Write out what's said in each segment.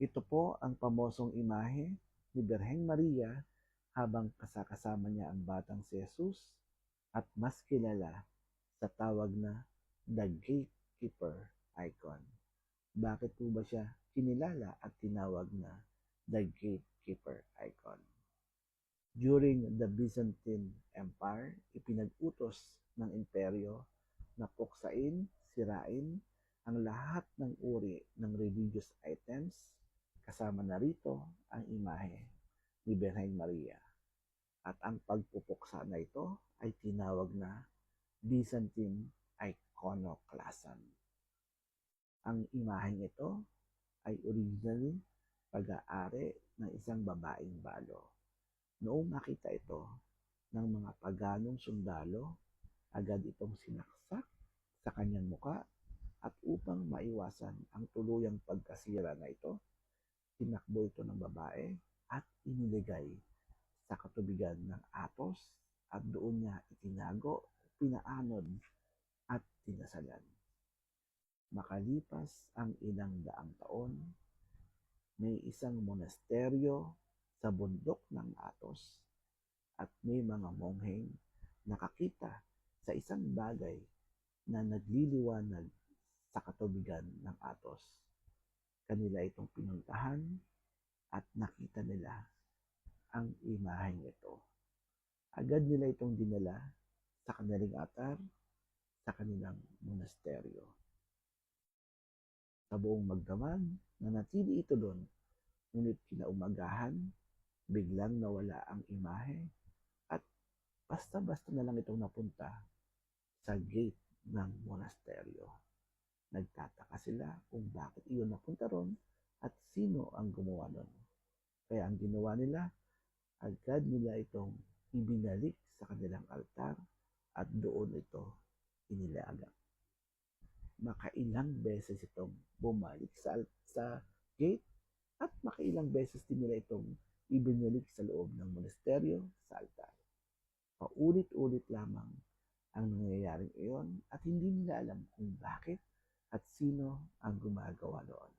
Ito po ang pamosong imahe ni Birheng Maria habang kasakasama niya ang batang si Jesus at mas kilala sa tawag na The Gatekeeper icon. Bakit po ba siya kinilala at tinawag na The Gatekeeper icon? During the Byzantine Empire, ipinag-utos ng imperyo na puksain, sirain ang lahat ng uri ng religious items, kasama na rito ang imahe ni Birheng Maria. At ang pagpupuksa na ito ay tinawag na Byzantine Iconoclasm. Ang imaheng ito ay originally pag-aari ng isang babaeng balo. Noong makita ito ng mga paganong sundalo, agad itong sinaksak sa kanyang muka at upang maiwasan ang tuluyang pagkasira na ito, tinakbo ito ng babae at iniligay sa katubigan ng Athos at doon niya itinago, pinaanod at tinasalan. Makalipas ang ilang daang taon, may isang monasteryo sa bundok ng Athos at may mga mongheng nakakita sa isang bagay na nagliliwanag sa katubigan ng Athos. Kanila itong pinuntahan at nakita nila ang imaheng ito. Agad nila itong dinala sa kanilang altar sa kanilang monasteryo. Sa buong magdamag, nanatili ito doon, ngunit kinaumagahan, biglang nawala ang imahe at basta-basta na lang itong napunta sa gate ng monasteryo. Nagtataka sila kung bakit iyon napunta ron at sino ang gumawa nun. Kaya ang ginawa nila, agad nila itong ibinalik sa kanilang altar at doon ito inilaga. Makailang beses itong bumalik sa gate at makailang beses din nila itong ibinalik sa loob ng monasteryo sa altar. Paulit-ulit lamang ang nangyayaring iyon at hindi nila alam kung bakit at sino ang gumagawa noon.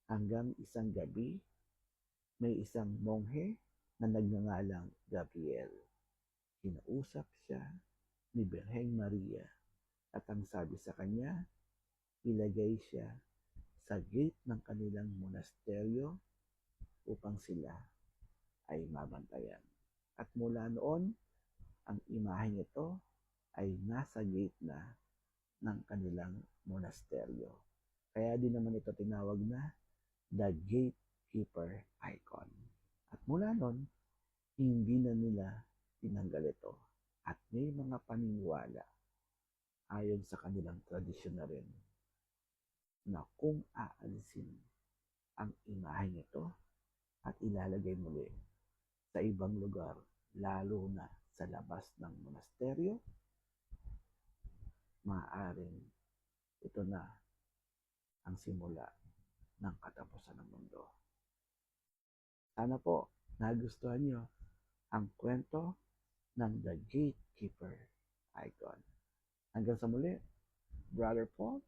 Hanggang isang gabi, may isang monghe na nagngangalang Gabriel. Kinausap siya ni Birheng Maria at ang sabi sa kanya, ilagay siya sa gate ng kanilang monasteryo upang sila ay mabantayan. At mula noon, ang imaheng ito ay nasa gate na ng kanilang monasteryo. Kaya din naman ito tinawag na The Gatekeeper icon. At mula noon, hindi na nila tinanggal ito. At may mga paniniwala ayon sa kanilang tradisyon na rin na kung aalisin ang imaheng ito at ilalagay muli sa ibang lugar, lalo na sa labas ng monasteryo, maaaring ito na ang simula ng katapusan ng mundo. Sana po nagustuhan nyo ang kwento ng The Gatekeeper icon. Hanggang sa muli, Brother Paul,